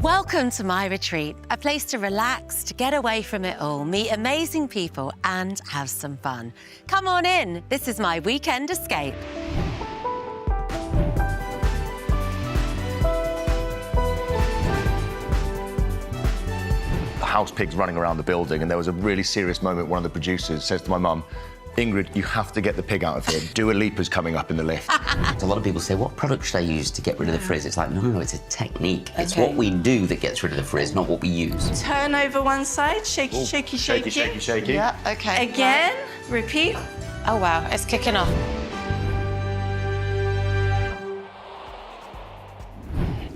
Welcome to my retreat, a place to relax, to get away from it all, meet amazing people and have some fun. Come on in, this is my weekend escape. House pigs running around the building, and there was a really serious moment. One of the producers says to my mum, Ingrid, you have to get the pig out of here. Dua Lipa's coming up in the lift. A lot of people say, what product should I use to get rid of the frizz? It's like, no, it's a technique. It's what we do that gets rid of the frizz, not what we use. Turn over one side, shaky, shaky, shaky. Shaky, shaky, shaky. Yeah, okay. Again, repeat. Oh wow, it's kicking off.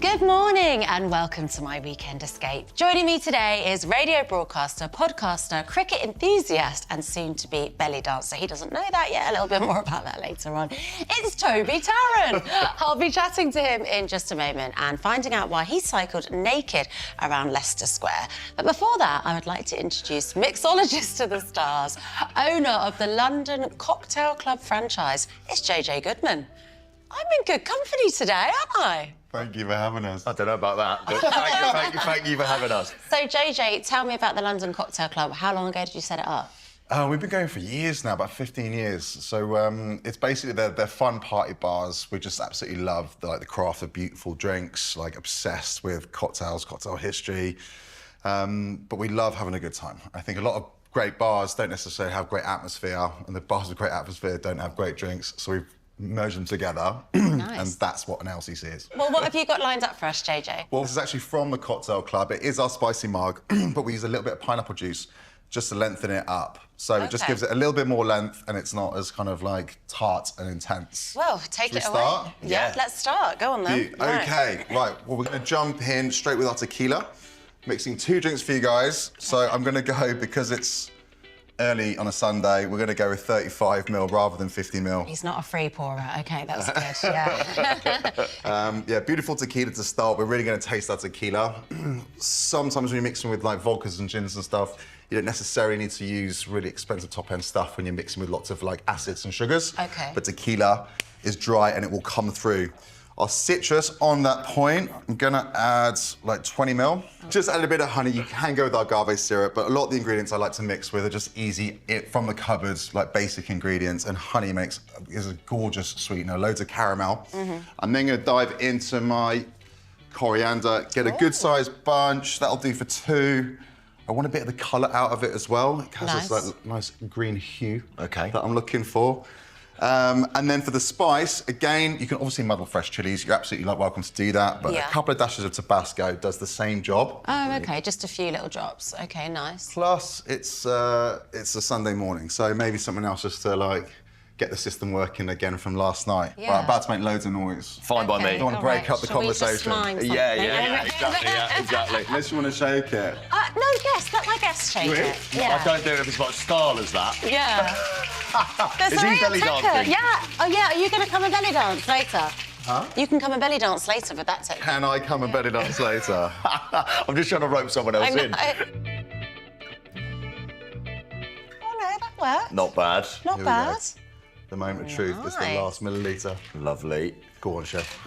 Good morning and welcome to my weekend escape. Joining me today is radio broadcaster, podcaster, cricket enthusiast and soon-to-be belly dancer. He doesn't know that yet, a little bit more about that later on. It's Toby Tarrant. I'll be chatting to him in just a moment and finding out why he cycled naked around Leicester Square. But before that, I would like to introduce mixologist to the stars, owner of the London Cocktail Club franchise. It's JJ Goodman. I'm in good company today, aren't I? Thank you for having us. I don't know about that, but thank you for having us. So, JJ, tell me about the London Cocktail Club. How long ago did you set it up? We've been going for years now, about 15 years. So it's basically they're fun party bars. We just absolutely love the craft of beautiful drinks, obsessed with cocktails, cocktail history. But we love having a good time. I think a lot of great bars don't necessarily have great atmosphere, and the bars with great atmosphere don't have great drinks. So we've merge them together, Nice. and that's what an LCC is. Well, what have you got lined up for us, JJ? Well, this is actually from the Cocktail Club. It is our spicy mug, but we use a little bit of pineapple juice just to lengthen it up. So it just Okay. gives it a little bit more length, and it's not as kind of tart and intense. Well, take Should it we away. start? Yeah, let's start. Go on then. Okay, right. Well, we're going to jump in straight with our tequila, mixing 2 drinks for you guys. So I'm going to go, because it's early on a Sunday, we're going to go with 35ml rather than 50ml. He's not a free pourer. Okay, that was good. Yeah. Yeah, beautiful tequila to start. We're really going to taste that tequila. Sometimes when you're mixing with vodkas and gins and stuff, you don't necessarily need to use really expensive top-end stuff when you're mixing with lots of acids and sugars. Okay. But tequila is dry and it will come through. Our citrus, on that point, I'm gonna add 20ml. Just add a bit of honey. You can go with agave syrup, but a lot of the ingredients I like to mix with are just easy, from the cupboards, basic ingredients, and honey is a gorgeous sweetener, loads of caramel. I'm then gonna dive into my coriander, get a good sized bunch, that'll do for 2. I want a bit of the colour out of it as well. It has this nice green hue that I'm looking for. And then for the spice, again, you can obviously muddle fresh chilies. You're absolutely welcome to do that. But a couple of dashes of Tabasco does the same job. Oh, okay, just a few little drops. Okay, nice. Plus, it's a Sunday morning, so maybe something else just to get the system working again from last night. Yeah. But I'm about to make loads of noise. Fine by me. Don't want to break up the conversation. Yeah, exactly. Unless you want to shake it. No, yes, let my guest shake it. Yeah. I don't do it if it's got style as that. Yeah. There's Is a he real belly technique. dancing? Yeah. Oh, yeah. Are you going to come and belly dance later? Huh? You can come and belly dance later with that technique. Can I come and bed it up later? I'm just trying to rope someone else in. Oh, no, that worked. Not bad. Not Here we bad. go. The moment of truth is the Nice. last milliliter. Lovely. Go on, chef.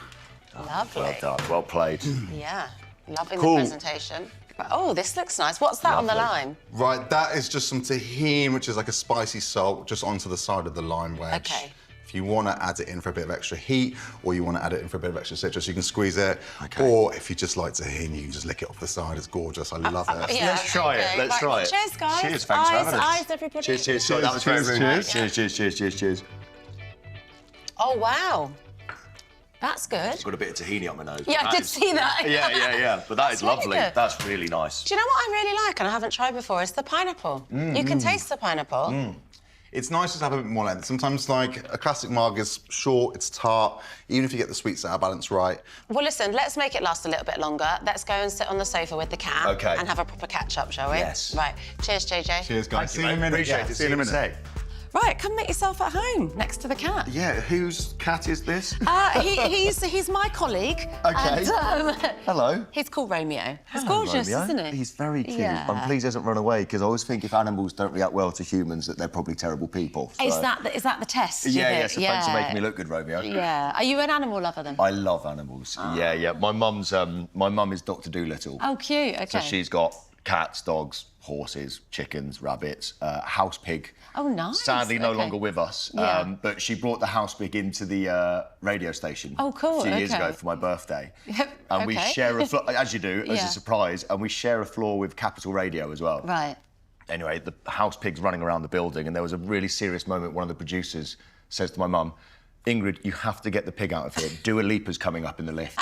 Lovely. Well done. Well played. Yeah. Loving Cool. the presentation. Oh, this looks nice. What's that on the Lovely. lime? Right, that is just some tahini, which is like a spicy salt, just onto the side of the lime wedge. Okay. If you want to add it in for a bit of extra heat, or you want to add it in for a bit of extra citrus, you can squeeze it. Okay. Or if you just like tahini, you can just lick it off the side. It's gorgeous. I love it. Yeah, Let's try it. okay. Let's Right, try it. Cheers, guys. Cheers, thanks for having us. Eyes, everybody. Cheers, cheers. Sorry, Cheers, that was very cheers, rude. cheers. Cheers. Oh, wow. That's good. Got a bit of tahini on my nose. Yeah, I That did is- see that. Yeah. But that is really lovely. good. That's really nice. Do you know what I really like and I haven't tried before? Is the pineapple. You can taste the pineapple. It's nice to have a bit more length. Sometimes, a classic mug is short, it's tart. Even if you get the sweet sour balance right. Well, listen, let's make it last a little bit longer. Let's go and sit on the sofa with the cat and have a proper catch-up, shall we? Yes. Right. Cheers, JJ. Cheers, guys. Thank you, mate. Appreciate it. See you in a minute. Right, come make yourself at home next to the cat. Yeah, whose cat is this? He's my colleague. Okay. And, Hello. He's called Romeo. He's gorgeous, Romeo. isn't he? He's very cute. Yeah. I'm pleased he hasn't run away because I always think if animals don't react well to humans, that they're probably terrible people. So. Is that the test? do you Yeah, think? so thanks for making me look good, Romeo. Yeah. Are you an animal lover then? I love animals. Yeah. My mum is Dr. Dolittle. Oh, cute. Okay. So she's got cats, dogs, horses, chickens, rabbits, house pig. Oh, nice. Sadly, no Okay. longer with us. Yeah. But she brought the house pig into the radio station. Oh, cool, A few years okay. ago for my birthday. And we Okay. share a floor, as you do, as Yeah. a surprise, and we share a floor with Capital Radio as well. Right. Anyway, the house pig's running around the building, and there was a really serious moment. One of the producers says to my mum, Ingrid, you have to get the pig out of here. Dua Lipa's coming up in the lift.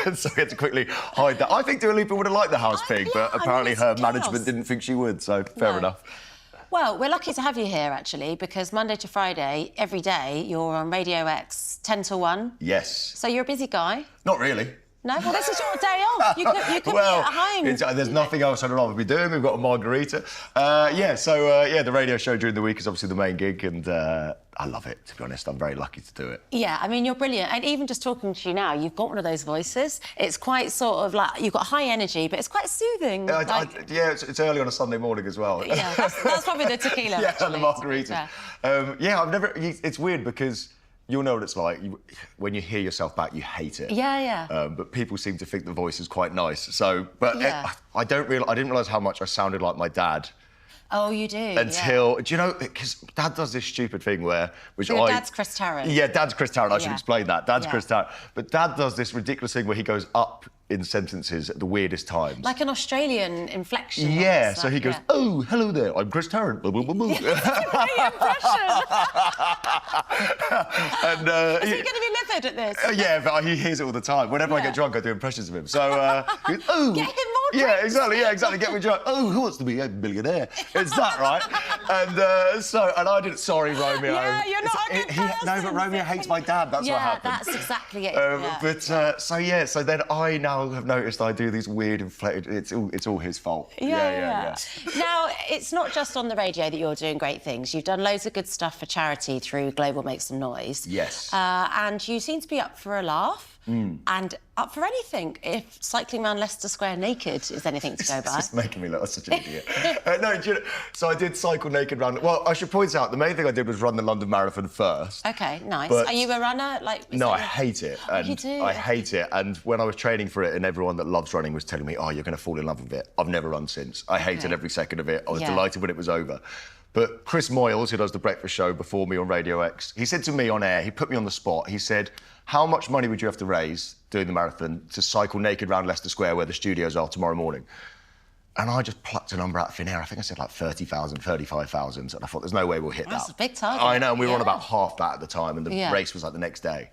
And so we had to quickly hide that. I think Dua Lipa would have liked the house pig, yeah, but apparently her it's chaos. management didn't think she would, so fair No. enough. Well, we're lucky to have you here, actually, because Monday to Friday, every day, you're on Radio X 10 to 1. Yes. So you're a busy guy. Not really. No? Well, this is your day off. You could be at home. There's nothing else I'd rather be doing. We've got a margarita. The radio show during the week is obviously the main gig, and I love it, to be honest. I'm very lucky to do it. Yeah, I mean, you're brilliant. And even just talking to you now, you've got one of those voices. It's quite sort of like, you've got high energy, but it's quite soothing. It's early on a Sunday morning as well. Yeah, that's probably the tequila. Yeah, actually, the margaritas. I've never... It's weird because... You'll know what it's like. When you hear yourself back, you hate it. Yeah. But people seem to think the voice is quite nice. So, Yeah. I didn't realise how much I sounded like my dad. Oh, you do? Until, do you know, because Dad does this stupid thing So your dad's Chris Tarrant. Yeah, Dad's Chris Tarrant. I should Yeah. explain that. Dad's Yeah. Chris Tarrant. But Dad does this ridiculous thing where he goes up in sentences at the weirdest times. Like an Australian inflection. Yeah, almost, so he goes, yeah. oh, hello there, I'm Chris Tarrant. Blah, blah, blah, blah. Great impression. And, Is he going to be livid at this? yeah, but he hears it all the time. Whenever I Yeah. get drunk, I do impressions of him. So, he goes, oh, Get him more yeah, drinks. exactly. Get me drunk. Oh, who wants to be a millionaire? It's that, right? And I didn't. Sorry, Romeo. Yeah, you're not a good person. No, but Romeo hates my dad. That's what happened. Yeah, that's exactly it. Yeah. So then I now have noticed I do these weird inflated. It's all his fault. Yeah. Now, it's not just on the radio that you're doing great things. You've done loads of good stuff for charity through Global Make Some Noise. Yes. And you seem to be up for a laugh and up for anything. If cycling around Leicester Square naked is anything to go by. It's just making me look like such an idiot. So I did cycle naked round. Well, I should point out the main thing I did was run the London Marathon first. Okay, nice. But- Are you a runner? No, I hate it. Oh, you do? I hate it. And when I was training for it, and everyone that loves running was telling me, oh, you're going to fall in love with it. I've never run since. I hated every second of it. I was delighted when it was over. But Chris Moyles, who does the breakfast show before me on Radio X, he said to me on air, he put me on the spot, he said, how much money would you have to raise doing the marathon to cycle naked around Leicester Square where the studios are tomorrow morning? And I just plucked a number out of thin air. I think I said like 30,000, 35,000. And I thought, there's no way we'll hit that. That's a big target. I know, and we were on Yeah. about half that at the time, and the race was like the next day.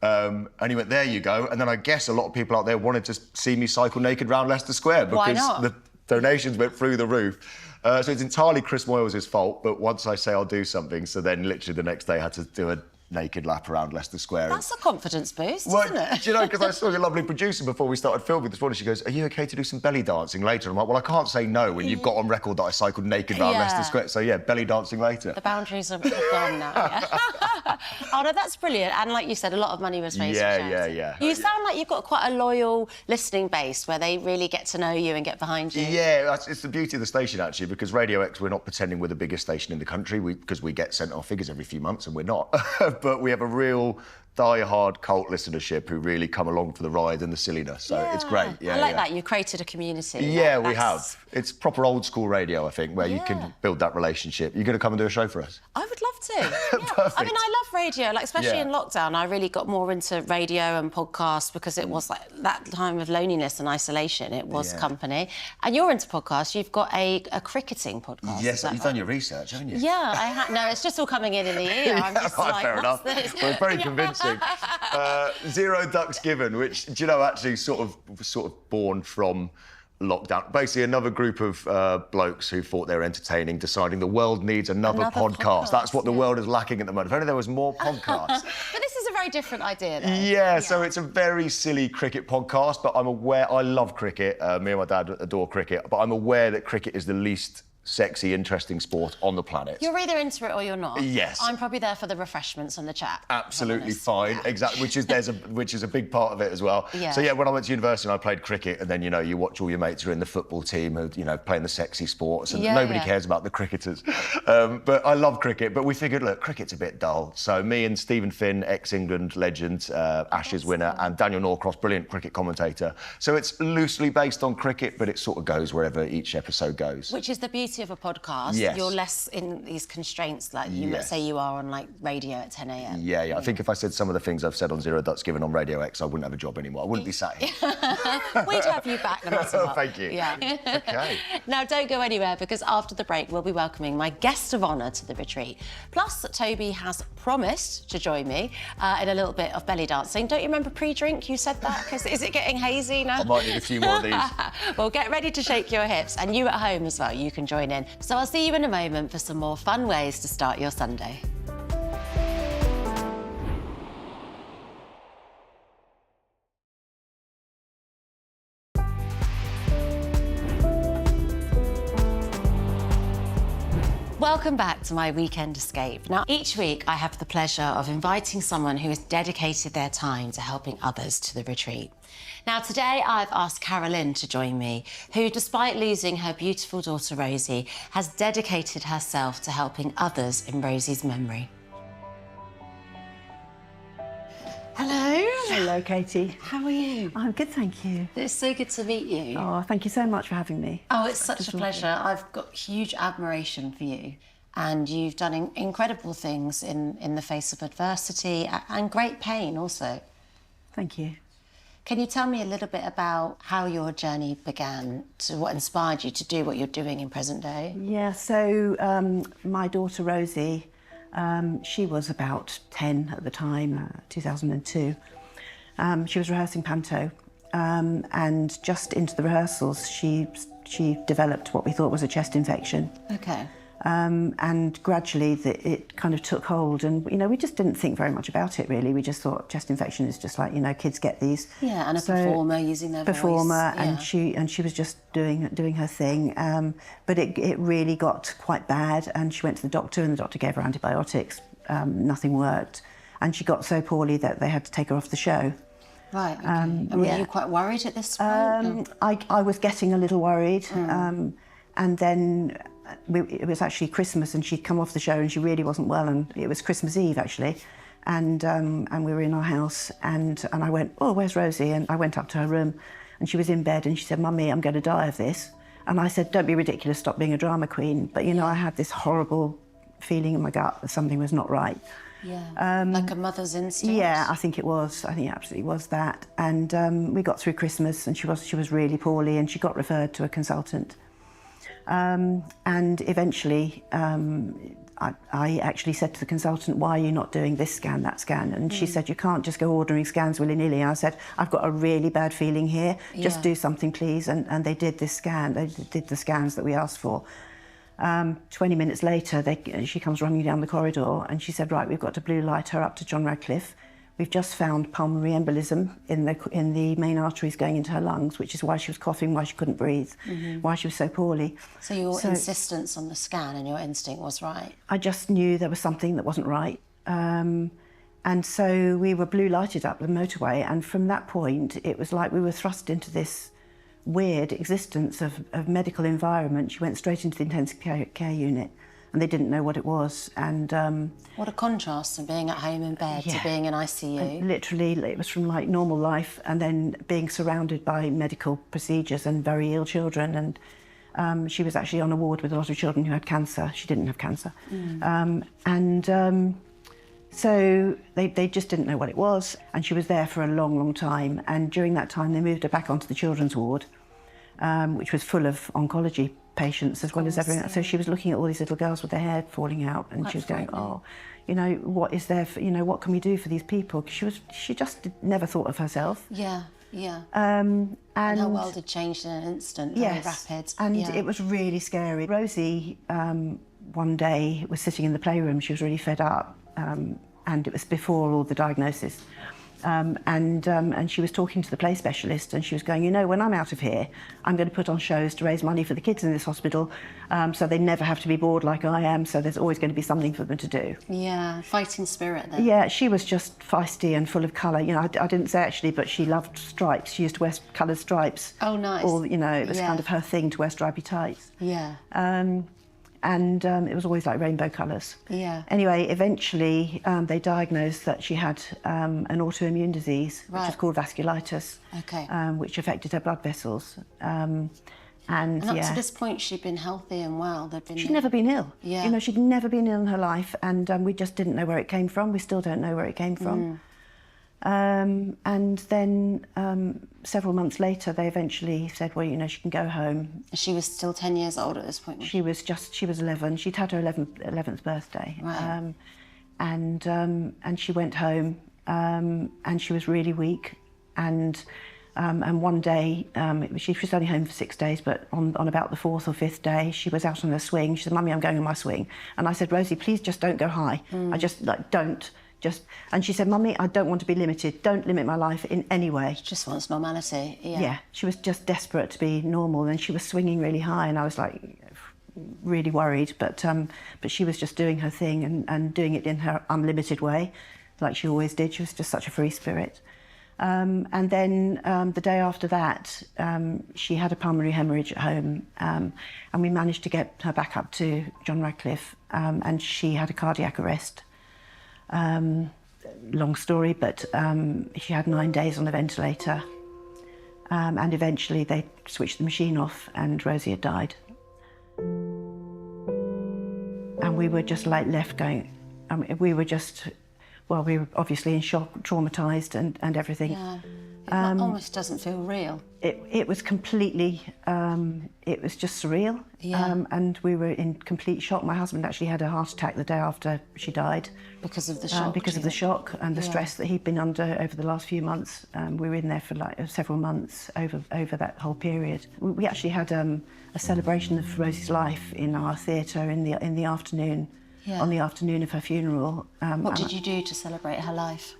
And he went, there you go. And then I guess a lot of people out there wanted to see me cycle naked around Leicester Square because Why not? the donations went through the roof. So it's entirely Chris Moyles' fault, but once I say I'll do something, so then literally the next day I had to do a naked lap around Leicester Square. That's a confidence boost, Well, isn't it? do you know, because I saw your lovely producer before we started filming this morning, she goes, are you OK to do some belly dancing later? I'm like, well, I can't say no when you've got on record that I cycled naked around Yeah. Leicester Square. So, yeah, belly dancing later. The boundaries are gone now, yeah. Oh, no, that's brilliant. And like you said, a lot of money was raised for charity. Yeah. You sound like you've got quite a loyal listening base where they really get to know you and get behind you. Yeah, it's the beauty of the station, actually, because Radio X, we're not pretending we're the biggest station in the country because we get sent our figures every few months, and we're not. But we have a real die-hard cult listenership who really come along for the ride and the silliness, so it's great. Yeah, I like that. You created a community. Yeah, we That's- have. It's proper old-school radio, I think, where you can build that relationship. You're going to come and do a show for us? I would love to. Yeah. Perfect. I mean, I love radio, like especially Yeah. in lockdown. I really got more into radio and podcasts because it was like that time of loneliness and isolation. It was company. And you're into podcasts. You've got a cricketing podcast. Yes, is that you've right? done your research, haven't you? Yeah, I had. No, it's just all coming in the ear. I'm just Right, like, fair what's enough. this? Well, it's very convincing. Zero Ducks Given, which, do you know, actually sort of born from lockdown. Basically, another group of blokes who thought they were entertaining, deciding the world needs another podcast. That's what the world is lacking at the moment. If only there was more podcasts. But this is a very different idea, though. Yeah, so it's a very silly cricket podcast, but I'm aware, I love cricket. Me and my dad adore cricket, but I'm aware that cricket is the least sexy, interesting sport on the planet. You're either into it or you're not. Yes. I'm probably there for the refreshments and the chat. Absolutely fine. Yeah. Exactly. Which is a big part of it as well. Yeah. So yeah, when I went to university, I played cricket, and then you watch all your mates who are in the football team who playing the sexy sports, and nobody cares about the cricketers. But I love cricket. But we figured, look, cricket's a bit dull. So me and Stephen Finn, ex-England legend, Ashes winner, and Daniel Norcross, brilliant cricket commentator. So it's loosely based on cricket, but it sort of goes wherever each episode goes. Which is the beauty of a podcast. Yes. You're less in these constraints like you might say you are on like radio at 10 a.m. Yeah. I think if I said some of the things I've said on Zero Ducks Given on Radio X, I wouldn't have a job anymore. I wouldn't be sat here. We'd have you back no matter what. Thank you. Yeah. Okay. Now, don't go anywhere, because after the break, we'll be welcoming my guest of honour to the retreat. Plus, Toby has promised to join me in a little bit of belly dancing. Don't you remember pre-drink you said that? Because is it getting hazy now? I might need a few more of these. Well, get ready to shake your hips, and you at home as well, you can join in. So I'll see you in a moment for some more fun ways to start your Sunday. Welcome back to my weekend escape. Now, each week I have the pleasure of inviting someone who has dedicated their time to helping others to the retreat. Now, today I've asked Carolyn to join me, who, despite losing her beautiful daughter Rosie, has dedicated herself to helping others in Rosie's memory. Hello. Hello, Katie. How are you? I'm good, thank you. It's so good to meet you. Oh, thank you so much for having me. Oh, it's such a pleasure. I've got huge admiration for you, and you've done incredible things in the face of adversity and great pain also. Thank you. Can you tell me a little bit about how your journey began, to what inspired you to do what you're doing in present day? Yeah, so my daughter Rosie, she was about 10 at the time, 2002. She was rehearsing panto, and just into the rehearsals, she developed what we thought was a chest infection. Okay. And gradually it kind of took hold, and we just didn't think very much about it really. We just thought chest infection is just like kids get these. Yeah, and a performer using their voice. And she was just doing her thing. But it really got quite bad, and she went to the doctor, and the doctor gave her antibiotics. Nothing worked, and she got so poorly that they had to take her off the show. Right. Okay. And were you quite worried at this point? I was getting a little worried, and then. It was actually Christmas, and she'd come off the show and she really wasn't well, and it was Christmas Eve actually, and we were in our house, and I went, oh, where's Rosie? And I went up to her room, and she was in bed, and she said, Mummy, I'm going to die of this. And I said, don't be ridiculous, stop being a drama queen. But I had this horrible feeling in my gut that something was not right. Yeah, like a mother's instinct. Yeah, I think it was. I think it absolutely was that. And we got through Christmas, and she was really poorly, and she got referred to a consultant. And eventually, I actually said to the consultant, why are you not doing this scan, that scan? And she said, you can't just go ordering scans willy-nilly. I said, I've got a really bad feeling here. Just do something, please. And they did this scan. They did the scans that we asked for. 20 minutes later, she comes running down the corridor, and she said, right, we've got to blue light her up to John Radcliffe. We've just found pulmonary embolism in the main arteries going into her lungs, which is why she was coughing, why she couldn't breathe, why she was so poorly. So your insistence on the scan and your instinct was right? I just knew there was something that wasn't right. And so we were blue lighted up the motorway, and from that point, it was like we were thrust into this weird existence of medical environment. She went straight into the intensive care unit, and they didn't know what it was. And what a contrast from being at home in bed to being in ICU. And literally, it was from like normal life, and then being surrounded by medical procedures and very ill children. And she was actually on a ward with a lot of children who had cancer. She didn't have cancer. So they just didn't know what it was, and she was there for a long, long time. And during that time, they moved her back onto the children's ward, which was full of oncology patients as well as everything. So she was looking at all these little girls with their hair falling out, and she was going, oh, what is there for, what can we do for these people? Because she just never thought of herself. Yeah. And her world had changed in an instant, very rapid. And it was really scary. Rosie, one day, was sitting in the playroom. She was really fed up, and it was before all the diagnosis. And she was talking to the play specialist, and she was going, you know, when I'm out of here, I'm going to put on shows to raise money for the kids in this hospital, so they never have to be bored like I am, so there's always going to be something for them to do. Yeah, fighting spirit then. Yeah, she was just feisty and full of colour. You know, I didn't say actually, but she loved stripes. She used to wear coloured stripes. Oh, nice. Or, you know, it was kind of her thing to wear stripy tights. Yeah. And it was always like rainbow colours. Yeah. Anyway, eventually they diagnosed that she had an autoimmune disease, which is called vasculitis, which affected her blood vessels. And up to this point, she'd been healthy and well. She'd never been ill. Yeah. You know, she'd never been ill in her life, and we just didn't know where it came from. We still don't know where it came from. And then several months later, they eventually said, well, you know, she can go home. She was still 10 years old at this point. She was 11. She'd had her 11th birthday. Right. And she went home, and she was really weak. And one day, she was only home for 6 days, but on about the 4th or 5th day, she was out on her swing. She said, Mummy, I'm going on my swing. And I said, Rosie, please just don't go high. I just, like, don't. And she said, Mummy, I don't want to be limited. Don't limit my life in any way. She just wants normality, yeah. Yeah, she was just desperate to be normal, and she was swinging really high, and I was like really worried, but she was just doing her thing and doing it in her unlimited way, like she always did. She was just such a free spirit. And then the day after that, she had a pulmonary hemorrhage at home, and we managed to get her back up to John Radcliffe, and she had a cardiac arrest. Long story, but she had 9 days on a ventilator, and eventually they switched the machine off, and Rosie had died. And we were just like left going, we were just, well, we were obviously in shock, traumatised and everything. Yeah. It almost doesn't feel real. It was completely, it was just surreal. Yeah. And we were in complete shock. My husband actually had a heart attack the day after she died. Because of the shock? Because of the shock and the stress that he'd been under over the last few months. We were in there for like several months over that whole period. We actually had a celebration of Rosie's life in our theatre in the afternoon, on the afternoon of her funeral. What did you do to celebrate her life?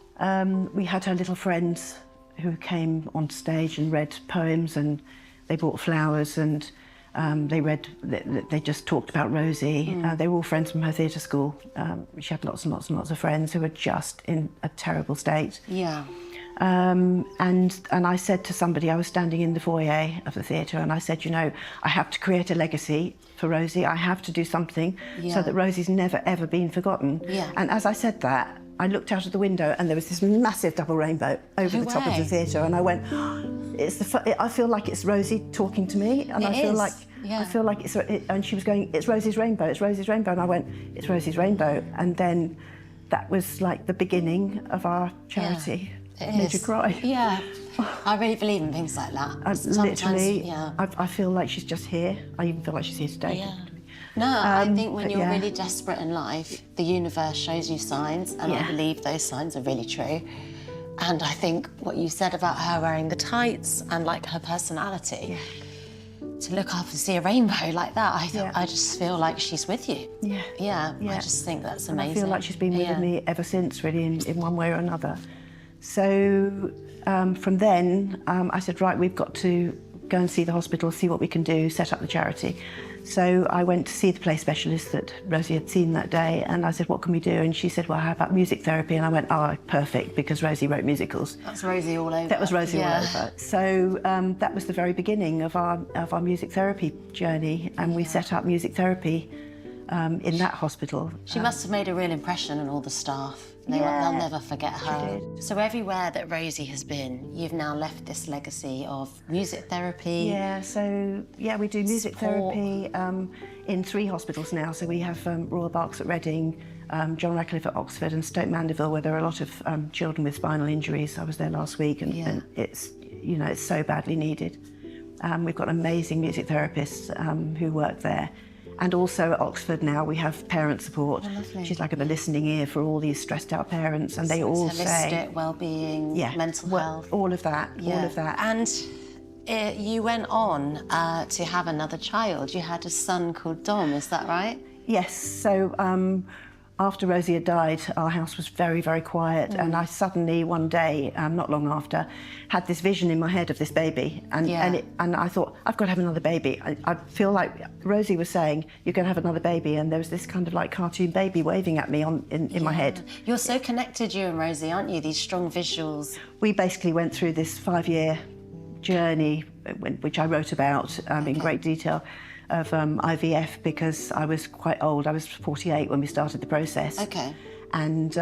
We had her little friends who came on stage and read poems, and they brought flowers, and they just talked about Rosie. They were all friends from her theatre school. She had lots and lots and lots of friends who were just in a terrible state. Yeah. And I said to somebody, I was standing in the foyer of the theatre, and I said, you know, I have to create a legacy for Rosie. I have to do something so that Rosie's never, ever been forgotten. Yeah. And as I said that, I looked out of the window, and there was this massive double rainbow over the top of the theatre, and I went, I feel like it's Rosie talking to me, and I feel like it's, and she was going, it's Rosie's rainbow, it's Rosie's rainbow, and I went, it's Rosie's rainbow, and then that was like the beginning of our charity. It made you cry. Yeah, I really believe in things like that. Literally, I feel like she's just here. I even feel like she's here today. Yeah. No, I think when you're really desperate in life, the universe shows you signs, and I believe those signs are really true. And I think what you said about her wearing the tights and like her personality, to look up and see a rainbow like that, I just feel like she's with you. Yeah. I just think that's amazing. And I feel like she's been with me ever since, really, in one way or another. So from then, I said, right, we've got to go and see the hospital, see what we can do, set up the charity. So I went to see the play specialist that Rosie had seen that day, and I said, what can we do? And she said, well, how about music therapy? And I went, oh, perfect, because Rosie wrote musicals. That's Rosie all over. That was Rosie all over. So that was the very beginning of our music therapy journey, and we set up music therapy in that hospital. She must have made a real impression on all the staff. They'll never forget her. So everywhere that Rosie has been, you've now left this legacy of music therapy. Yeah, so we do music therapy in 3 hospitals now. So we have Royal Berks at Reading, John Radcliffe at Oxford, and Stoke Mandeville, where there are a lot of children with spinal injuries. I was there last week, and it's so badly needed. We've got amazing music therapists who work there. And also at Oxford now we have parent support. Oh, she's like a listening ear for all these stressed out parents, and they all say holistic well-being, mental health, all of that, all of that. And you went on to have another child. You had a son called Dom, is that right? Yes. So after Rosie had died, our house was very, very quiet, and I suddenly one day, not long after, had this vision in my head of this baby, and I thought, I've got to have another baby. I feel like Rosie was saying, you're going to have another baby, and there was this kind of like cartoon baby waving at me in my head. You're so connected, you and Rosie, aren't you? These strong visuals. We basically went through this 5-year journey, which I wrote about in great detail, of IVF, because I was quite old. I was 48 when we started the process. Okay. And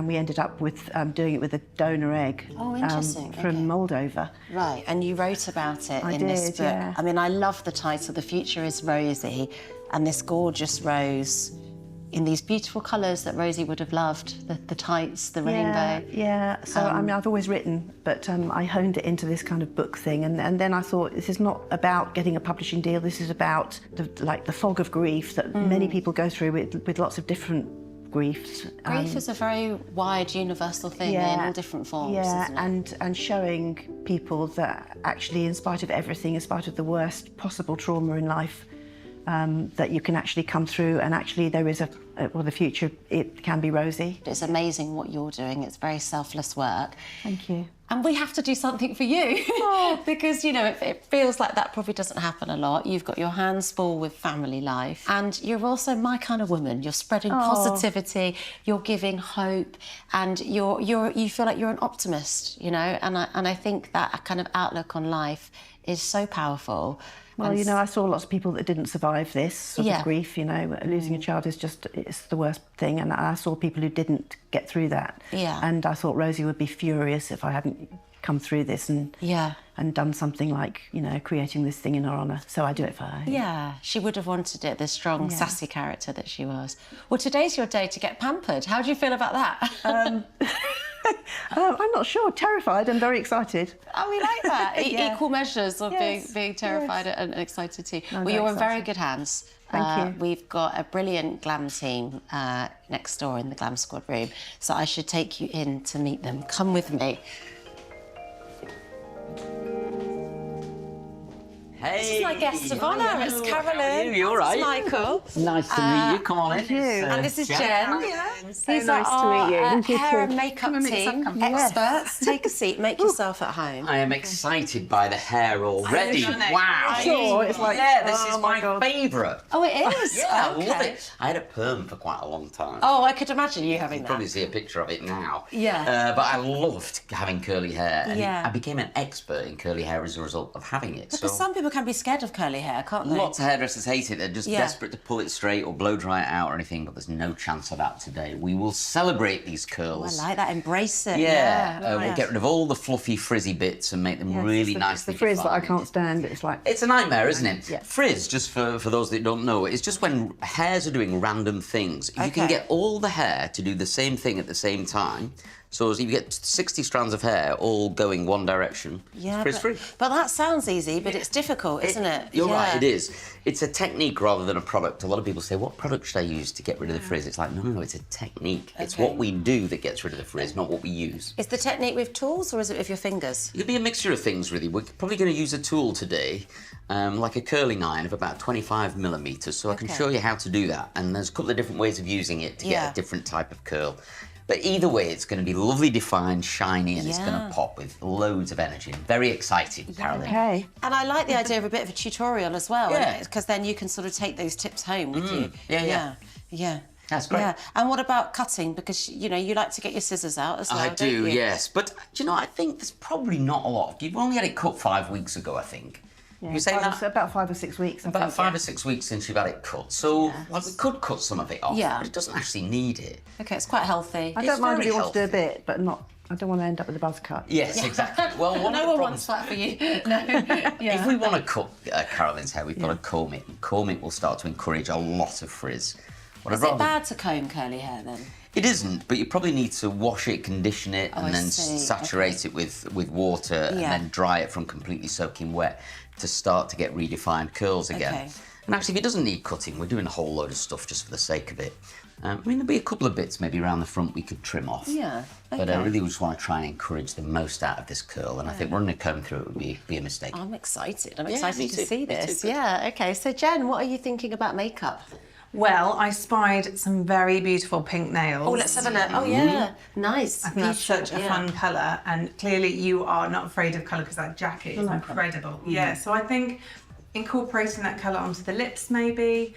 we ended up with doing it with a donor egg. Oh, interesting. From Moldova. Right, and you wrote about it in this book. Yeah. I mean, I love the title, The Future is Rosie, and this gorgeous rose in these beautiful colours that Rosie would have loved, the tights, the rainbow. Yeah, so I mean, I've always written, but I honed it into this kind of book thing, and then I thought, this is not about getting a publishing deal, this is about the fog of grief that many people go through with lots of different griefs. Grief is a very wide, universal thing in all different forms, isn't it? and showing people that actually, in spite of everything, in spite of the worst possible trauma in life, that you can actually come through, and actually there is the future, it can be rosy. It's amazing what you're doing. It's very selfless work. Thank you. And we have to do something for you because, you know, it feels like that probably doesn't happen a lot. You've got your hands full with family life, and you're also my kind of woman. You're spreading positivity, you're giving hope, and you feel like you're an optimist, you know, and I think that kind of outlook on life is so powerful. Well, you know, I saw lots of people that didn't survive this sort of grief, you know. Losing a child is it's the worst thing, and I saw people who didn't get through that. Yeah. And I thought Rosie would be furious if I hadn't come through this and done something like, you know, creating this thing in her honour. So I do it for her. Yeah, she would have wanted it, the strong, sassy character that she was. Well, today's your day to get pampered. How do you feel about that? I'm not sure. Terrified and very excited. Oh, we like that. Equal measures of being terrified and excited too. Well, you're in very good hands. Thank you. We've got a brilliant glam team next door in the Glam Squad room, so I should take you in to meet them. Come with me. Hey! This is my guest of honour. It's Carolyn. You all right? It's Michael. Nice to meet you. Come on in. And this is Jen. So These nice are to meet you. our hair and makeup team experts. Take a seat. Make yourself at home. I am excited by the hair already. Wow! Sure, it's like, this is my favourite. Oh, it is? Yeah, Okay. I love it. I had a perm for quite a long time. Oh, I could imagine you having You that. probably see a picture of it now. Yeah. But I loved having curly hair. And Yeah. I became an expert in curly hair as a result of having it. Because some people can be scared of curly hair, can't they? Lots of hairdressers hate it. They're just desperate to pull it straight or blow dry it out or anything, but there's no chance of that today. We will celebrate these Oh, curls. I like that. Embrace it. We'll get rid of all the fluffy, frizzy bits and make them really nicely the frizz that I defined. can't stand. It's like... It's a nightmare, isn't it? Yeah. Frizz, just for those that don't know, it's just when hairs are doing random things. If you can get all the hair to do the same thing at the same time, so as you get 60 strands of hair all going one direction, it's frizz-free. But that sounds easy, but it's difficult, isn't it? You're right, it is. It's a technique rather than a product. A lot of people say, what product should I use to get rid of the frizz? It's like, no, it's a technique. It's what we do that gets rid of the frizz, not what we use. Is the technique with tools or is it with your fingers? It could be a mixture of things, really. We're probably going to use a tool today, like a curling iron of about 25 millimetres, so I can show you how to do that. And there's a couple of different ways of using it to get a different type of curl. But either way, it's going to be lovely defined, shiny, and it's going to pop with loads of energy. Very exciting, Carolyn. Okay. And I like the idea of a bit of a tutorial as well, because then you can sort of take those tips home with you. Yeah. That's great. Yeah. And what about cutting? Because, you know, you like to get your scissors out as well, I don't do, you? yes. But, do you know, I think there's probably not a lot. You've only had it cut 5 weeks ago, I think. Yeah, You say that? it's about 5 or 6 weeks. About 5 or 6 weeks since you've had it cut. So, like, we could cut some of it off, but it doesn't actually need it. OK, it's quite healthy. I don't mind if very you want to do a healthy. bit, but not... I don't want to end up with a buzz cut. Yes, exactly. Well, one no of the one problems... wants that for you. No. If we want to cut Carolyn's hair, we've got to comb it. And comb it will start to encourage a lot of frizz. Is it bad to comb curly hair then? It isn't, but you probably need to wash it, condition it, and then saturate it with water and then dry it from completely soaking wet to start to get redefined curls again. Okay. And actually, if it doesn't need cutting, we're doing a whole load of stuff just for the sake of it. I mean, there'll be a couple of bits maybe around the front we could trim off. Yeah, But I really just want to try and encourage the most out of this curl, and I think running a comb through it would be a mistake. I'm excited. I'm Yeah, excited me to too, see me this. too. Yeah, OK. So, Jen, what are you thinking about makeup? Well, I spied some very beautiful pink nails. Oh, let's have a look. Oh, yeah. Nice. I think that's such a fun colour, and clearly you are not afraid of colour because that jacket is incredible. Yeah, so I think incorporating that colour onto the lips maybe.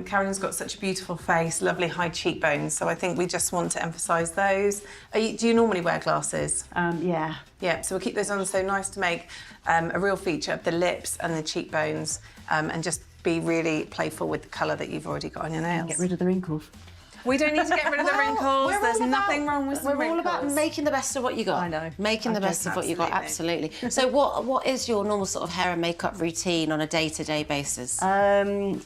Carolyn's got such a beautiful face, lovely high cheekbones, so I think we just want to emphasise those. Do you normally wear glasses? Yeah. Yeah, so we'll keep those on, so nice to make a real feature of the lips and the cheekbones, and just be really playful with the colour that you've already got on your nails. Get rid of the wrinkles. We don't need to get rid of the wrinkles. There's nothing wrong with some wrinkles. We're all about making the best of what you got. I know. Making the best of what you got, absolutely. So what is your normal sort of hair and makeup routine on a day-to-day basis?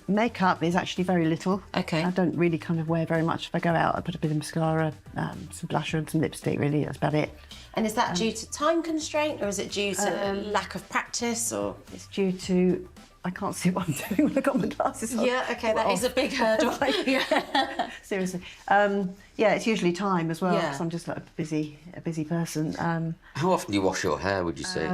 Makeup is actually very little. Okay. I don't really kind of wear very much. If I go out, I put a bit of mascara, some blusher and some lipstick, really, that's about it. And is that due to time constraint, or is it due to lack of practice, or...? It's due to... I can't see what I'm doing when I've got my glasses on. Yeah, OK, that is a big hurdle. Yeah. Seriously. Yeah, it's usually time as well, Yeah. because I'm just like a busy person. How often do you wash your hair, would you say?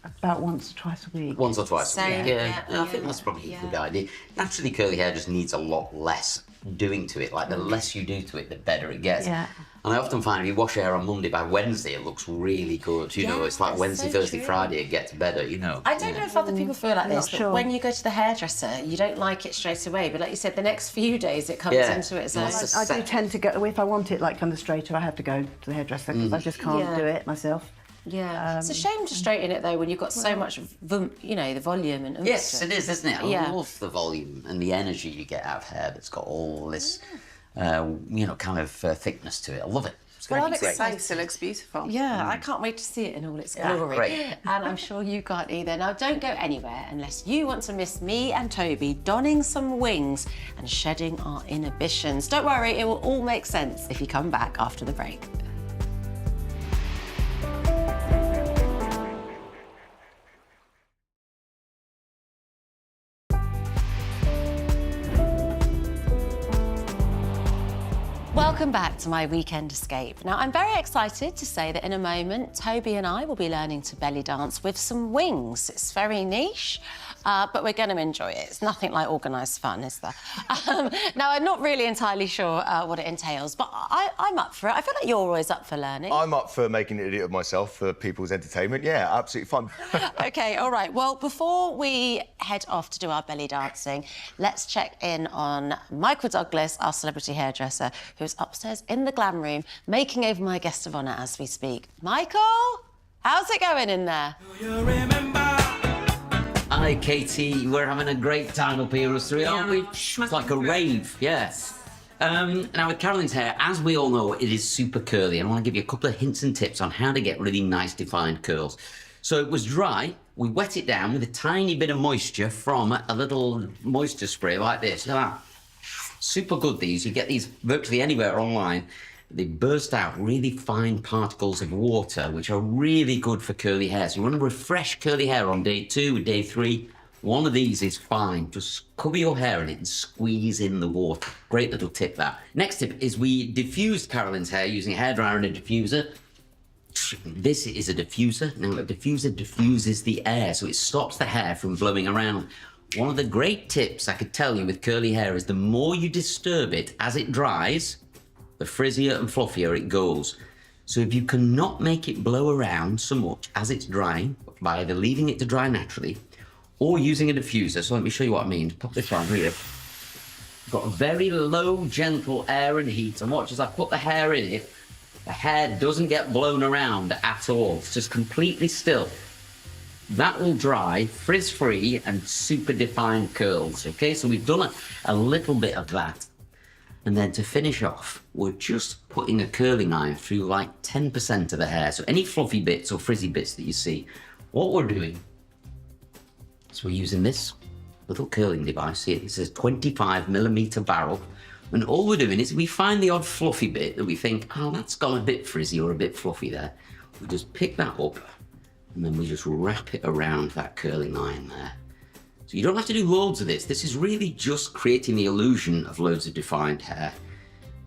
About once or twice a week. Once or twice. Same, Yeah, yeah, I think that's probably a good idea. Naturally, curly hair just needs a lot less doing to it. Like, the less you do to it, the better it gets. Yeah. And I often find if you wash your hair on Monday, by Wednesday it looks really good. You know, it's like that's Wednesday, so Thursday, true. Friday it gets better, you know. I don't know if other people feel like this, Not but sure. when you go to the hairdresser, you don't like it straight away. But like you said, the next few days it comes into its own. Lots I do tend to go, if I want it like kind of straighter, I have to go to the hairdresser because I just can't do it myself. Yeah, it's a shame to straighten it though when you've got so much, you know, the volume and. Yes, it is, isn't it? Yeah. I love the volume and the energy you get out of hair that's got all this, you know, kind of thickness to it. I love it. It's Well, gonna I'm be great. excited. Face, it looks beautiful. Yeah, I can't wait to see it in all its glory. great. And I'm sure you can't either. Now, don't go anywhere unless you want to miss me and Toby donning some wings and shedding our inhibitions. Don't worry, it will all make sense if you come back after the break. Welcome back to my weekend escape. Now, I'm very excited to say that in a moment, Toby and I will be learning to belly dance with some wings. It's very niche, but we're going to enjoy it. It's nothing like organised fun, is there? Now, I'm not really entirely sure what it entails, but I'm up for it. I feel like you're always up for learning. I'm up for making an idiot of myself for people's entertainment. Yeah, absolutely fun. OK, all right. Well, before we head off to do our belly dancing, let's check in on Michael Douglas, our celebrity hairdresser, who's upstairs in the glam room, making over my guest of honour as we speak. Michael, how's it going in there? Hi, Katie. We're having a great time up here, us three, aren't we? It's like a rave, yes. Now, with Carolyn's hair, as we all know, it is super curly. And I want to give you a couple of hints and tips on how to get really nice, defined curls. So it was dry. We wet it down with a tiny bit of moisture from a little moisture spray like this. Look at that. Super good, these. You get these virtually anywhere online. They burst out really fine particles of water, which are really good for curly hair. So you want to refresh curly hair on day 2 and day 3. One of these is fine. Just cover your hair in it and squeeze in the water. Great little tip, that. Next tip is we diffused Carolyn's hair using a hairdryer and a diffuser. This is a diffuser. Now, a diffuser diffuses the air, so it stops the hair from blowing around. One of the great tips I could tell you with curly hair is the more you disturb it as it dries, the frizzier and fluffier it goes. So if you cannot make it blow around so much as it's drying, by either leaving it to dry naturally or using a diffuser, so let me show you what I mean. Pop this on here. Got a very low, gentle air and heat, and watch as I put the hair in it, the hair doesn't get blown around at all. It's just completely still. That will dry, frizz-free and super defined curls, okay? So we've done a little bit of that. And then to finish off, we're just putting a curling iron through like 10% of the hair. So any fluffy bits or frizzy bits that you see, what we're doing is we're using this little curling device here. This is a 25mm barrel. And all we're doing is we find the odd fluffy bit that we think, oh, that's gone a bit frizzy or a bit fluffy there. We just pick that up and then we just wrap it around that curling iron there. So you don't have to do loads of this. This is really just creating the illusion of loads of defined hair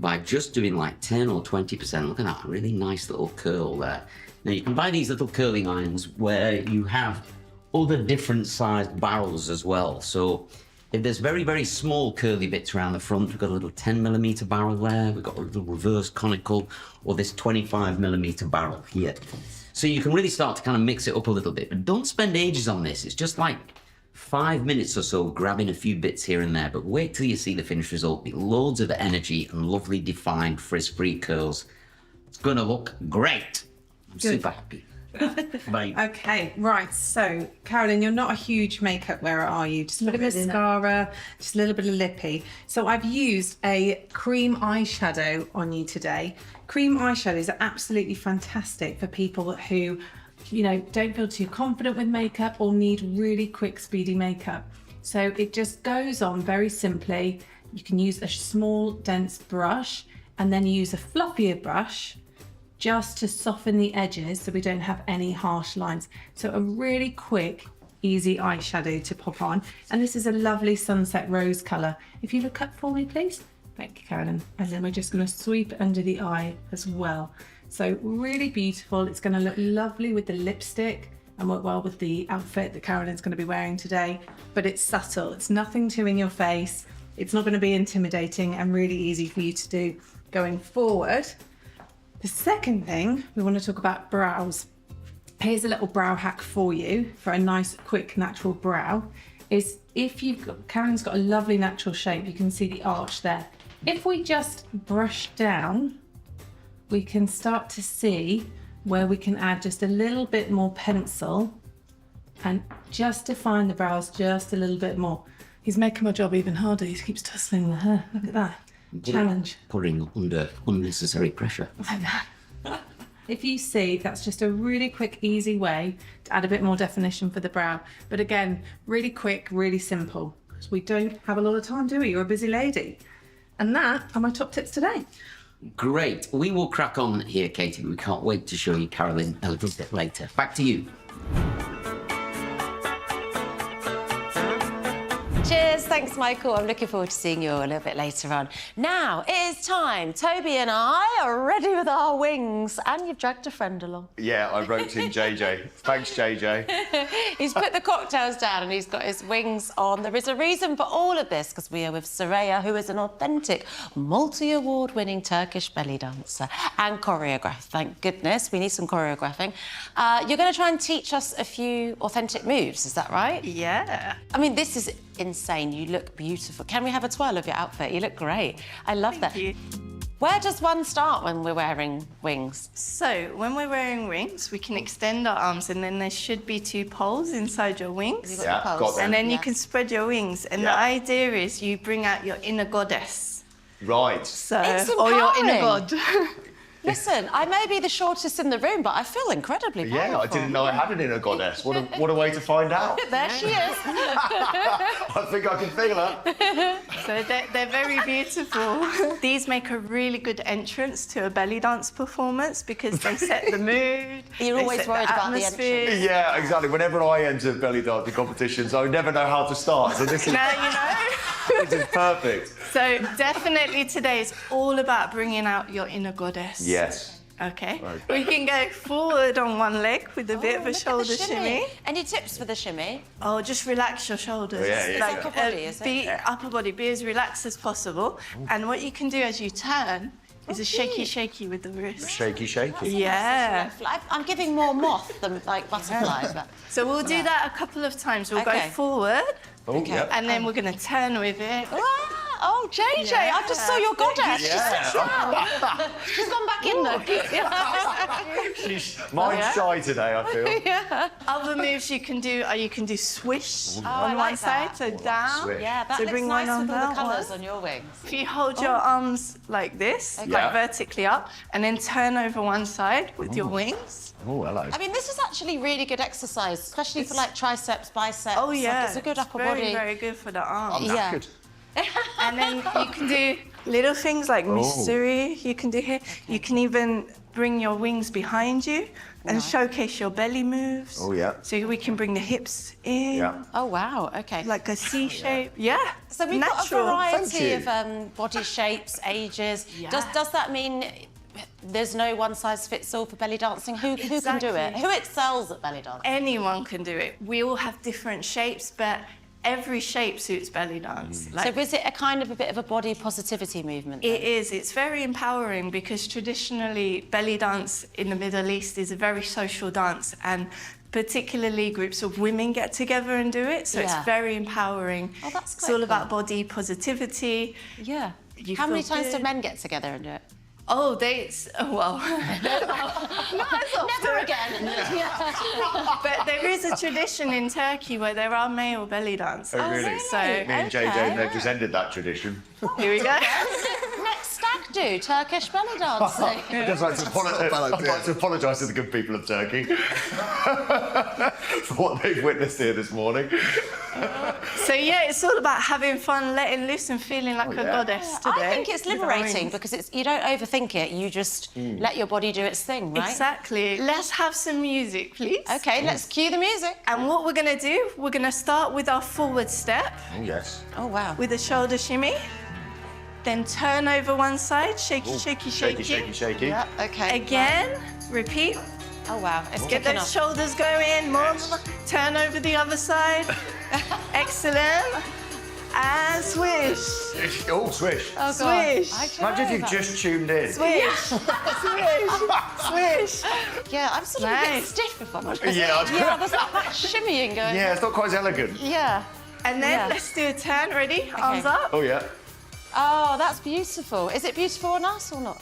by just doing like 10 or 20%. Look at that, really nice little curl there. Now you can buy these little curling irons where you have other different sized barrels as well. So If there's very, very small curly bits around the front, we've got a little 10mm barrel there, we've got a little reverse conical, or this 25mm barrel here. So you can really start to kind of mix it up a little bit, but don't spend ages on this. It's just like 5 minutes or so grabbing a few bits here and there, but wait till you see the finished result with loads of energy and lovely defined frizz-free curls. It's gonna look great. I'm super happy. Bye. Okay, right, so Carolyn, you're not a huge makeup wearer, are you? Just a bit of mascara, just a little bit of lippy. So I've used a cream eyeshadow on you today. Cream eyeshadows are absolutely fantastic for people who, you know, don't feel too confident with makeup or need really quick, speedy makeup. So it just goes on very simply. You can use a small, dense brush and then use a fluffier brush just to soften the edges so we don't have any harsh lines. So a really quick, easy eyeshadow to pop on. And this is a lovely sunset rose colour. If you look up for me, please. Thank you, Carolyn. And then we're just going to sweep under the eye as well. So really beautiful. It's going to look lovely with the lipstick and work well with the outfit that Carolyn's going to be wearing today. But it's subtle. It's nothing too in your face. It's not going to be intimidating and really easy for you to do going forward. The second thing, we want to talk about brows. Here's a little brow hack for you for a nice, quick, natural brow. Is if you've got, Carolyn's got a lovely natural shape, you can see the arch there. If we just brush down, we can start to see where we can add just a little bit more pencil and just define the brows just a little bit more. He's making my job even harder. He keeps tussling the hair. Look at that. Challenge. Putting under unnecessary pressure. If you see, that's just a really quick, easy way to add a bit more definition for the brow. But again, really quick, really simple. Because we don't have a lot of time, do we? You're a busy lady. And that are my top tips today. Great. We will crack on here, Katie. We can't wait to show you Carolyn a little bit later. Back to you. Cheers, thanks Michael. I'm looking forward to seeing you a little bit later on. Now, it is time. Toby and I are ready with our wings. And you've dragged a friend along. Yeah, I roped in JJ. Thanks, JJ. He's put the cocktails down and he's got his wings on. There is a reason for all of this because we are with Soraya, who is an authentic, multi-award winning Turkish belly dancer and choreographer. Thank goodness, we need some choreographing. You're going to try and teach us a few authentic moves, is that right? Yeah. I mean, this is insane. You look beautiful. Can we have a twirl of your outfit? You look great. I love that. Thank you. Where does one start when we're wearing wings? So when we're wearing wings, we can extend our arms and then there should be 2 poles inside your wings. Yeah, got them. And then you Yeah. can spread your wings. And the idea is you bring out your inner goddess. Right. So, It's or your inner empowering. god. Listen, I may be the shortest in the room, but I feel incredibly powerful. Yeah, I didn't know I had an inner goddess. What a way to find out. There she is. I think I can feel her. So they're very beautiful. These make a really good entrance to a belly dance performance because they set the mood. You're they always set worried about the atmosphere. entrance. Yeah, exactly. Whenever I enter belly dancing competitions, I never know how to start. So this is, Now you know. this is perfect. So definitely today is all about bringing out your inner goddess. Yes. Okay. Right. We can go forward on one leg with a bit of a Look at the shoulder shimmy. Any tips for the shimmy? Oh, just relax your shoulders. Yeah, yeah, Upper body, is it? Be upper body, be as relaxed as possible. And what you can do as you turn is a shaky, shaky with the wrist. Shaky, shaky. Yeah. I'm giving more moth than like butterfly. But... So we'll do that a couple of times. We'll Okay. go forward, Oh, yeah. and then we're going to turn with it. Oh, JJ, I just saw your goddess. Yeah. She's gone back in there. Mine's shy today, I feel. Other moves you can do are you can do swish I on like one side, that. so down. Swish. Yeah, that So looks bring nice one with on all the that colours one. on your wings. If you hold your arms like this, Yeah. like vertically up, and then turn over one side with your wings. Oh, hello. I mean, this is actually really good exercise, especially for like triceps, biceps. Oh Like, yeah, it's a good upper very, body. very good for the I'm arms. Yeah. knackered. And then you can do little things like mystery. You can do here. You can even bring your wings behind you and showcase your belly moves. Oh, yeah. So we can bring the hips in. Yeah. Oh, wow, okay. Like a C shape. Yeah. So we've natural. got a Thank variety you. of body shapes, ages. Yeah. Does that mean there's no one size fits all for belly dancing? Who can do it? Exactly. Who excels at belly dancing? Anyone can do it. We all have different shapes, but every shape suits belly dance. So is it a kind of a bit of a body positivity movement then? It is. It's very empowering because traditionally belly dance in the Middle East is a very social dance, and particularly groups of women get together and do it. So it's very empowering. Oh, that's It's quite all cool. about body positivity. Yeah. You How many feel times do good. men get together and do it? Oh, well, Never again. but there is a tradition in Turkey where there are male belly dancers. Oh, really? So Me and JJ have just ended that tradition. here we go. Next stag do, Turkish belly dancing. I'd just like to apologise to the good people of Turkey for what they've witnessed here this morning. So yeah, it's all about having fun, letting loose, and feeling like a goddess today. I think it's liberating because you don't overthink it. You just let your body do its thing, right? Exactly. Let's have some music, please. Okay, let's cue the music. And what we're gonna do, we're gonna start with our forward step Oh, yes. Oh, wow. with a shoulder shimmy. Then turn over one side, shaky, shaky, shaky. Shaky, shaky, shaky. Yeah, okay. Again, repeat. Oh, wow. It's Get kicking those off. shoulders going, more. Turn over the other side. Excellent. And swish. Oh, swish. Oh, God. Swish. I can Imagine if know you've that. just tuned in. Swish. Swish. Swish. Yeah, I'm sort of a bit Nice. stiff if I'm honest. Yeah, There's not much shimmying going. Yeah, it's not quite as elegant. Yeah. And then Yeah. let's do a turn. Ready? Arms up. Oh, yeah. Oh, that's beautiful. Is it beautiful on us or not?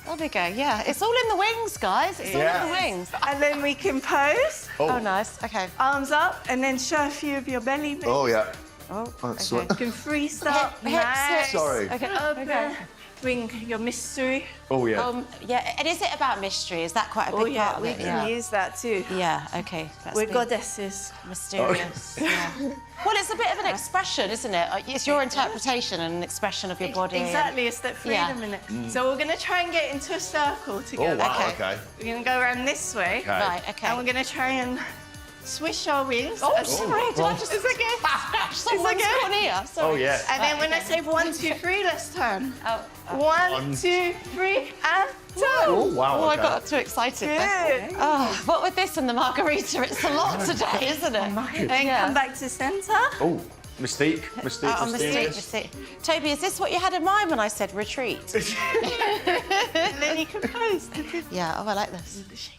There we go. Yeah, it's all in the wings, guys. It's all in the wings. And then we can pose. Oh, nice. Okay. Arms up, and then show a few of your belly bits. Oh, yeah. Oh, That's okay. You can freestyle. Hips, Nice. Sorry. Okay. Open. Okay. Bring your mystery. Oh, yeah. Yeah, and is it about mystery? Is that quite a big Oh yeah, part of we it? can use that too. Yeah, okay. That's We're big. goddesses. Mysterious. Yeah. Well, it's a bit of an expression, isn't it? It's your interpretation and an expression of your body. and- Exactly, it's that freedom in it. So we're going to try and get into a circle Oh, together. wow, okay. We're going to go around this way. Okay. Right, okay. And we're going to try and swish our wings. Oh, sorry, did I just It's okay. scratch someone's okay. cornea? Sorry. Oh, yeah. And then when I say 1, 2, 3, let's turn. Oh, 1, 2, 3, and turn. Oh, wow, I okay. got too excited then. Good. Oh, what with this and the margarita, it's a lot today, isn't it? Then come back to centre. Oh, mystique. Mystique, Oh, mysterious. mystique. Toby, is this what you had in mind when I said retreat? And then you can pose. Yeah, oh, I like this.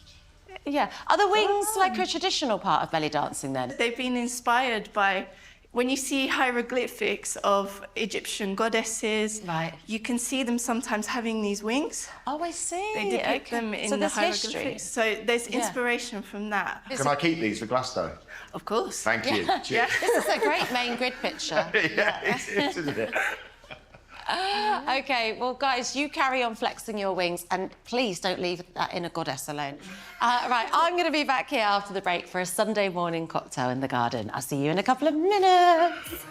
Yeah. Are the wings like a traditional part of belly dancing then? They've been inspired by, when you see hieroglyphics of Egyptian goddesses, Right. you can see them sometimes having these wings. Oh, I see. They depict Okay. them in so the there's hieroglyphics. history. So there's inspiration from that. Can I keep these for Glasgow? Of course. Thank you. Cheers. This is a great main grid picture. Yeah, it's, isn't it? Okay, well, guys, you carry on flexing your wings and please don't leave that inner goddess alone. Right, I'm going to be back here after the break for a Sunday morning cocktail in the garden. I'll see you in a couple of minutes.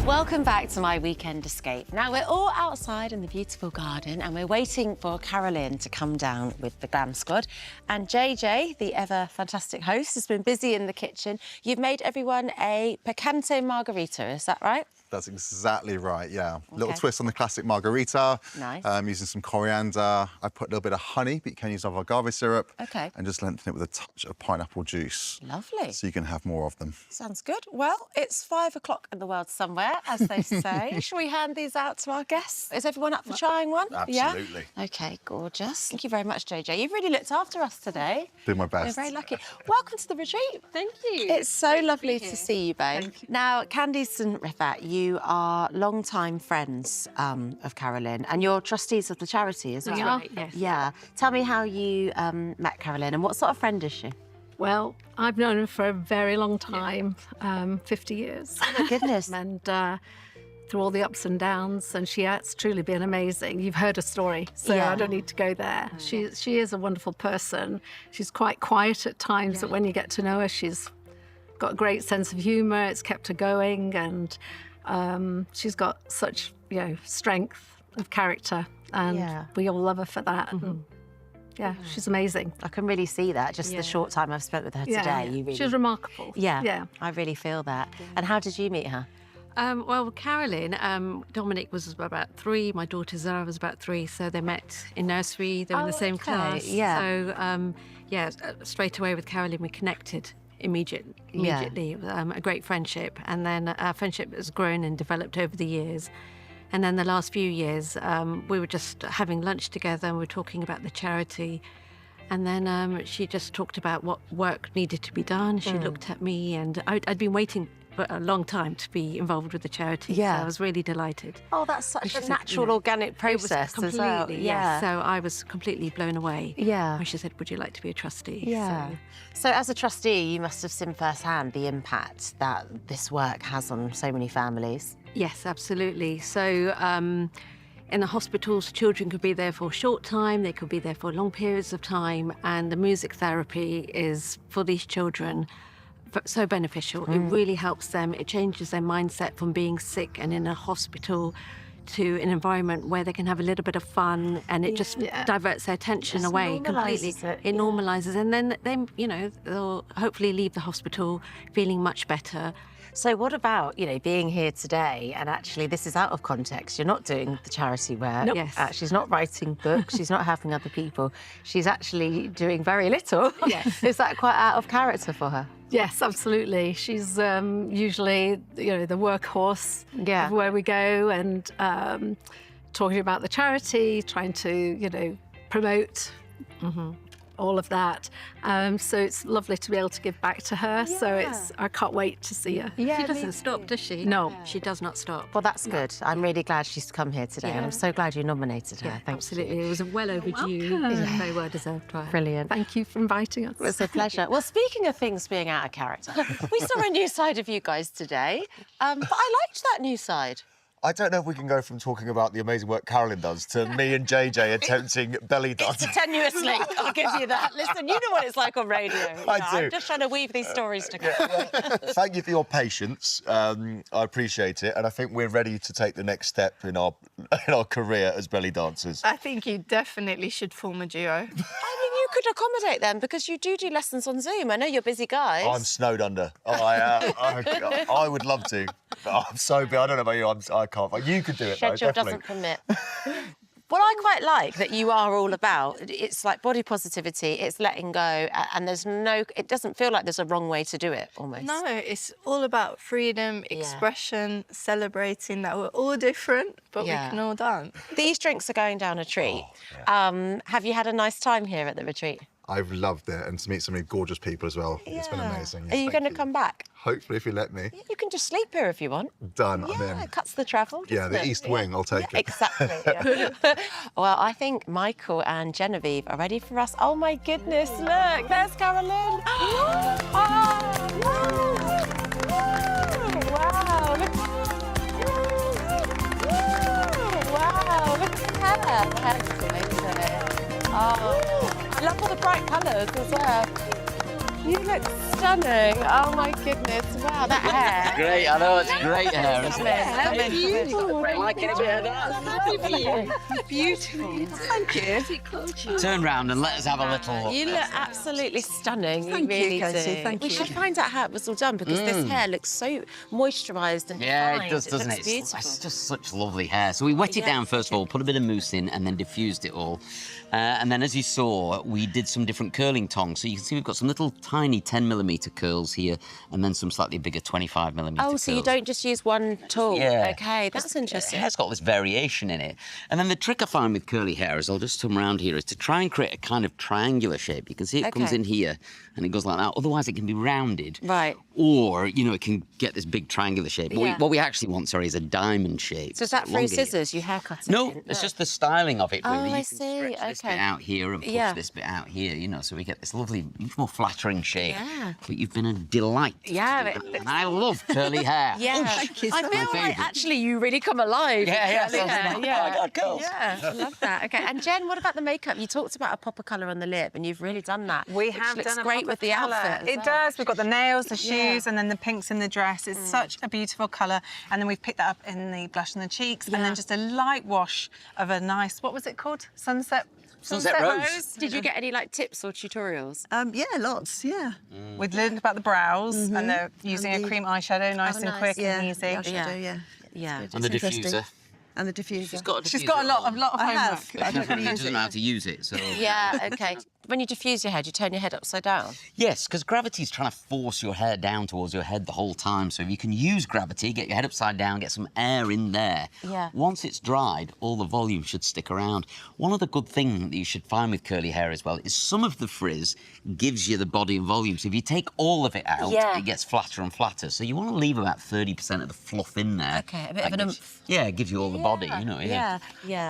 Welcome back to my weekend escape. Now, we're all outside in the beautiful garden and we're waiting for Carolyn to come down with the Glam Squad. And JJ, the ever fantastic host, has been busy in the kitchen. You've made everyone a picante margarita, is that right? That's exactly right, yeah. Little Okay. twist on the classic margarita. Nice. Using some coriander. I put a little bit of honey, but you can use other agave syrup. Okay. And just lengthen it with a touch of pineapple juice. Lovely. So you can have more of them. Sounds good. Well, it's 5 o'clock in the world somewhere, as they say. Shall we hand these out to our guests? Is everyone up for trying one? Absolutely. Yeah? OK, gorgeous. Thank you very much, JJ. You've really looked after us today. Do my We're best. very lucky. Welcome to the retreat. Thank you. It's so lovely to see you both. Now, Candice and Rifat, you are long-time friends of Carolyn and you're trustees of the charity as well. We are, yes. Yeah. Tell me how you met Carolyn and what sort of friend is she? Well, I've known her for a very long time, 50 years. Oh, my goodness. And through all the ups and downs, and she has truly been amazing. You've heard her story, so Yeah. I don't need to go there. She is a wonderful person. She's quite quiet at times, but when you get to know her, she's got a great sense of humour. It's kept her going, and she's got such, strength of character, and we all love her for that. And, she's amazing. I can really see that, just the short time I've spent with her today. You really... She's remarkable. Yeah, Yeah. I really feel that. And how did you meet her? Well, Carolyn, Dominic was about 3, my daughter Zara was about 3, so they met in nursery, they were in the same class. Yeah. So, straight away with Carolyn, we connected immediately. A great friendship. And then our friendship has grown and developed over the years. And then the last few years, we were just having lunch together and we were talking about the charity. And then she just talked about what work needed to be done. She looked at me, and I'd been waiting for a long time to be involved with the charity. Yeah. So I was really delighted. Oh, that's such a said, natural, organic process It was as well. completely, yes. So I was completely blown away. Yeah. When she said, would you like to be a trustee? Yeah. So as a trustee, you must have seen firsthand the impact that this work has on so many families. Yes, absolutely. So in the hospitals, children could be there for a short time, they could be there for long periods of time, and the music therapy is, for these children, so beneficial. It really helps them. It changes their mindset from being sick and in a hospital to an environment where they can have a little bit of fun, and it just diverts their attention away completely. It normalises, and then they'll hopefully leave the hospital feeling much better. So what about, being here today, and actually this is out of context. You're not doing the charity work. Nope. Yes. She's not writing books. She's not helping other people. She's actually doing very little. Yes. Is that quite out of character for her? Yes, absolutely. She's usually, the workhorse of where we go, and talking about the charity, trying to, promote all of that. So it's lovely to be able to give back to her. Yeah. So I can't wait to see her. Yeah, she doesn't stop, does she? No, she does not stop. Well, that's good. I'm really glad she's come here today, and I'm so glad you nominated her. Thank absolutely. you. It was well overdue. Very well deserved. Brilliant. Thank you for inviting us. It's a pleasure. Well, speaking of things being out of character, we saw a new side of you guys today, but I liked that new side. I don't know if we can go from talking about the amazing work Carolyn does to me and JJ attempting belly dance. It's a tenuous link, I'll give you that. Listen, you know what it's like on radio. I do. I'm just trying to weave these stories together. Thank you for your patience. I appreciate it, and I think we're ready to take the next step in our career as belly dancers. I think you definitely should form a duo. I mean, you could accommodate them because you do lessons on Zoom. I know you're busy guys. I'm snowed under. I would love to. But I'm so busy. I don't know about you. I can't. You could do it, though, Schedule definitely. doesn't permit. What I quite like that you are all about, it's like body positivity, it's letting go, and it doesn't feel like there's a wrong way to do it, almost. No, it's all about freedom, expression, celebrating that we're all different, but we can all dance. These drinks are going down a treat. Have you had a nice time here at the retreat? I've loved it, and to meet so many gorgeous people as well. It's been amazing. Are you going to come back? Hopefully, if you let me. You can just sleep here if you want. Done, I'm Yeah, in. it cuts the travel. Yeah, the East Wing, I'll take it. Exactly. Well, I think Michael and Genevieve are ready for us. Oh my goodness, look, there's Carolyn. Wow, look. Wow, look at her. That's amazing. Oh, I love all the bright colours as well. You look stunning. Oh my goodness. Wow, that hair. Great, I know, it's great hair, isn't it? Yeah, beautiful. Like it a bit of that. Beautiful. Thank you. Turn round and let us have a little. You look absolutely stunning. Thank you, really Casey, do. thank we you. should find out how it was all done because this hair looks so moisturised and Yeah, defined. it does, doesn't looks it? Beautiful. It's just such lovely hair. So we wet it down first of all, put a bit of mousse in, and then diffused it all. And then, as you saw, we did some different curling tongs. So you can see we've got some little tiny 10mm curls here, and then some slightly bigger 25mm Oh, curls. so you don't just use one tool? Yeah. Okay, that's interesting. Hair's got this variation in it. And then the trick I find with curly hair is, I'll just come around here, is to try and create a kind of triangular shape. You can see it comes in here and it goes like that. Otherwise, it can be rounded. Right. Or, it can get this big triangular shape. Yeah. What we actually want, is a diamond shape. So is that through Elongate it. scissors you haircut it? No, in? it's just the styling of it, really. Oh, You I can see. stretch this bit Okay. out here and push this bit out here, so we get this lovely, much more flattering shape. Yeah. But you've been a delight. Yeah. And I love curly hair. Yeah. Oosh. I feel like favourite. actually you really come alive. Yeah, with curly hair. oh my God, girls. Yeah, I love that. Okay, and Jen, what about the makeup? You talked about a pop of colour on the lip, and you've really done that. We which have looks done a great pop with of the colour. outfit. It does. We've got the nails, the shoes, and then the pinks in the dress. It's such a beautiful colour. And then we've picked that up in the blush on the cheeks, and then just a light wash of a nice, what was it called? Sunset. Sunset Rose. Did you get any like tips or tutorials? Yeah, lots, yeah. We've learned about the brows and they're using a cream eyeshadow, nice and quick and easy. Eyeshadow, yeah. Yeah. And the diffuser. And the diffuser. She's got a lot of I homework. have. I don't really She use doesn't it. know how to use it, so... Yeah, OK. When you diffuse your head, you turn your head upside down? Yes, because gravity's trying to force your hair down towards your head the whole time. So if you can use gravity, get your head upside down, get some air in there. Yeah. Once it's dried, all the volume should stick around. One of the good things that you should find with curly hair as well is some of the frizz gives you the body and volume. So if you take all of it out, it gets flatter and flatter. So you want to leave about 30% of the fluff in there. OK, a bit of an oomph. Yeah, it gives you all the body, you know, Yeah.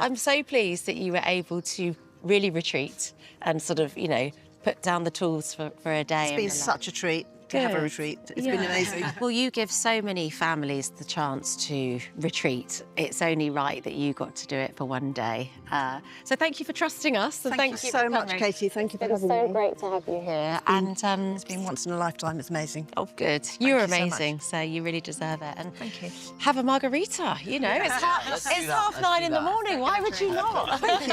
I'm so pleased that you were able to really retreat and sort of, you know, put down the tools for a day. It's been such a treat to have a retreat. It's been amazing. Well, you give so many families the chance to retreat. It's only right that you got to do it for one day. So thank you for trusting us. And Thank you so much, Katie. Thank you for having me. It's so great to have you here. It's been once in a lifetime. It's amazing. Oh, good. You're you so amazing, so you really deserve it. And Thank you. have a margarita, you know. It's half 9 in the morning. Why would you not? Thank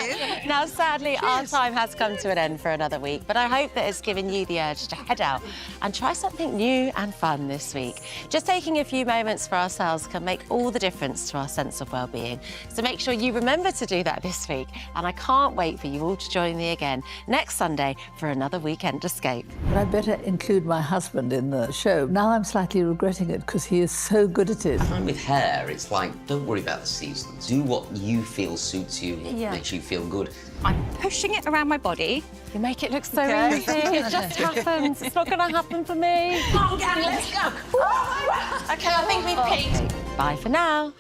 you. Now, sadly, our time has come to an end for another week, but I hope that it's given you the urge to head out and try something new and fun this week. Just taking a few moments for ourselves can make all the difference to our sense of well-being. So make sure you remember to do that this week. And I can't wait for you all to join me again next Sunday for another weekend escape. But I'd better include my husband in the show. Now I'm slightly regretting it because he is so good at it. And with hair, it's like, don't worry about the seasons. Do what you feel suits you, makes you feel good. I'm pushing it around my body. You make it look so easy. It just happens. It's not going to happen for me. Come on, gang, let's go. OK, I think we've peaked. Bye for now.